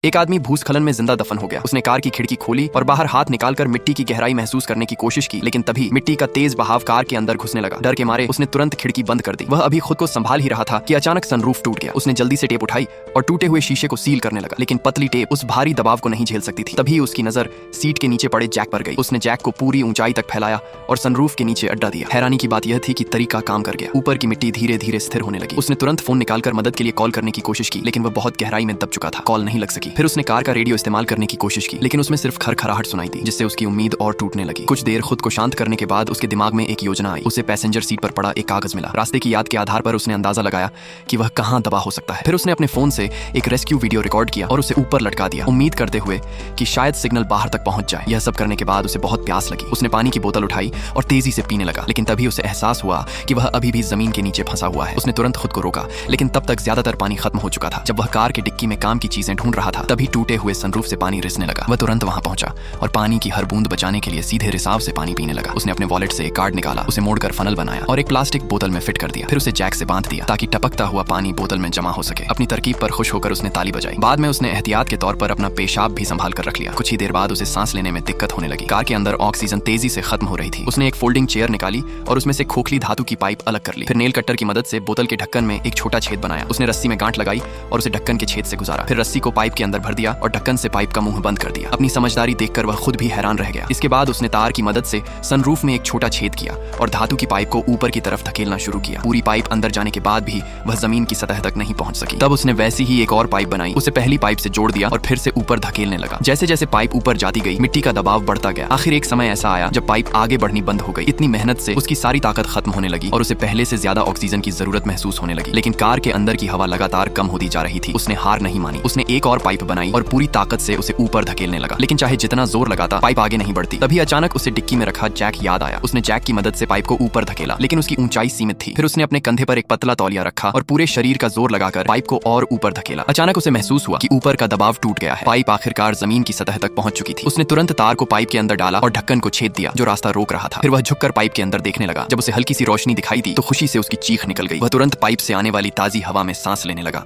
एक आदमी भूस्खलन में जिंदा दफन हो गया। उसने कार की खिड़की खोली और बाहर हाथ निकालकर मिट्टी की गहराई महसूस करने की कोशिश की, लेकिन तभी मिट्टी का तेज बहाव कार के अंदर घुसने लगा। डर के मारे उसने तुरंत खिड़की बंद कर दी। वह अभी खुद को संभाल ही रहा था कि अचानक सनरूफ टूट गया। उसने जल्दी से टेप उठाई और टूटे हुए शीशे को सील करने लगा, लेकिन पतली टेप उस भारी दबाव को नहीं झेल सकती थी। तभी उसकी नजर सीट के नीचे पड़े जैक पर गई। उसने जैक को पूरी ऊंचाई तक फैलाया और सनरूफ के नीचे अड्डा दिया। हैरानी की बात यह थी कि तरीका काम कर गया। ऊपर की मिट्टी धीरे धीरे स्थिर होने लगी। उसने तुरंत फोन निकालकर मदद के लिए कॉल करने की कोशिश की, लेकिन वह बहुत गहराई में दब चुका था। कॉल नहीं लग सकी। फिर उसने कार का रेडियो इस्तेमाल करने की कोशिश की, लेकिन उसमें सिर्फ खरखराहट सुनाई दी, जिससे उसकी उम्मीद और टूटने लगी। कुछ देर खुद को शांत करने के बाद उसके दिमाग में एक योजना आई। उसे पैसेंजर सीट पर पड़ा एक कागज मिला। रास्ते की याद के आधार पर उसने अंदाजा लगाया कि वह कहां दबा हो सकता है। फिर उसने अपने फोन से एक रेस्क्यू वीडियो रिकॉर्ड किया और उसे ऊपर लटका दिया, उम्मीद करते हुए कि शायद सिग्नल बाहर तक पहुंच जाए। यह सब करने के बाद उसे बहुत प्यास लगी। उसने पानी की बोतल उठाई और तेजी से पीने लगा, लेकिन तभी उसे एहसास हुआ कि वह अभी भी जमीन के नीचे फंसा हुआ है। उसने तुरंत खुद को रोका, लेकिन तब तक ज्यादातर पानी खत्म हो चुका था। जब वह कार की डिक्की में काम की चीजें ढूंढ रहा था, तभी टूटे हुए सनरूफ से पानी रिसने लगा। वह तुरंत वहां पहुंचा और पानी की हर बूंद बचाने के लिए सीधे रिसाव से पानी पीने लगा। उसने अपने वॉलेट से एक कार्ड निकाला, उसे मोड़कर फनल बनाया और एक प्लास्टिक बोतल में फिट कर दिया। फिर उसे जैक से बांध दिया ताकि टपकता हुआ पानी बोतल में जमा हो सके। अपनी तरकीब पर खुश होकर उसने ताली बजाई। बाद में उसने एहतियात के तौर पर अपना पेशाब भी संभाल कर रख लिया। कुछ ही देर बाद उसे सांस लेने में दिक्कत होने लगी। कार के अंदर ऑक्सीजन तेजी से खत्म हो रही थी। उसने एक फोल्डिंग चेयर निकाली और उसमें से खोखली धातु की पाइप अलग कर ली। फिर नेल कट्टर की मदद से बोतल के ढक्कन में एक छोटा छेद बनाया। उसने रस्सी में गांठ लगाई और उसे ढक्कन के छेद से गुजारा। फिर रस्सी को पाइप के अंदर भर दिया और ढक्कन से पाइप का मुंह बंद कर दिया। अपनी समझदारी देखकर वह खुद भी हैरान रह गया। इसके बाद उसने तार की मदद से सनरूफ में एक छोटा छेद किया और धातु की पाइप को ऊपर की तरफ धकेलना शुरू किया। पूरी पाइप अंदर जाने के बाद भी वह जमीन की सतह तक नहीं पहुंच सकी। तब उसने वैसी ही एक और पाइप बनाई, उसे पहली पाइप से जोड़ दिया और फिर से ऊपर धकेलने लगा। जैसे जैसे पाइप ऊपर जाती गई, मिट्टी का दबाव बढ़ता गया। आखिर एक समय ऐसा आया जब पाइप आगे बढ़नी बंद हो गई। इतनी मेहनत से उसकी सारी ताकत खत्म होने लगी और उसे पहले से ज्यादा ऑक्सीजन की जरूरत महसूस होने लगी। लेकिन कार के अंदर की हवा लगातार कम होती जा रही थी। उसने हार नहीं मानी। उसने एक और पाइप बनाई और पूरी ताकत से उसे ऊपर धकेलने लगा, लेकिन चाहे जितना जोर लगाता, पाइप आगे नहीं बढ़ती। तभी अचानक उसे डिक्की में रखा जैक याद आया। उसने जैक की मदद से पाइप को ऊपर धकेला, लेकिन उसकी ऊंचाई सीमित थी। फिर उसने अपने कंधे पर एक पतला तौलिया रखा और पूरे शरीर का जोर लगाकर पाइप को और ऊपर धकेला। अचानक उसे महसूस हुआ कि ऊपर का दबाव टूट गया है। पाइप आखिरकार जमीन की सतह तक पहुंच चुकी थी। उसने तुरंत तार को पाइप के अंदर डाला और ढक्कन को छेद दिया जो रास्ता रोक रहा था। फिर वह झुककर पाइप के अंदर देखने लगा। जब उसे हल्की सी रोशनी दिखाई दी तो खुशी से उसकी चीख निकल गई। वह तुरंत पाइप से आने वाली ताजी हवा में सांस लेने लगा।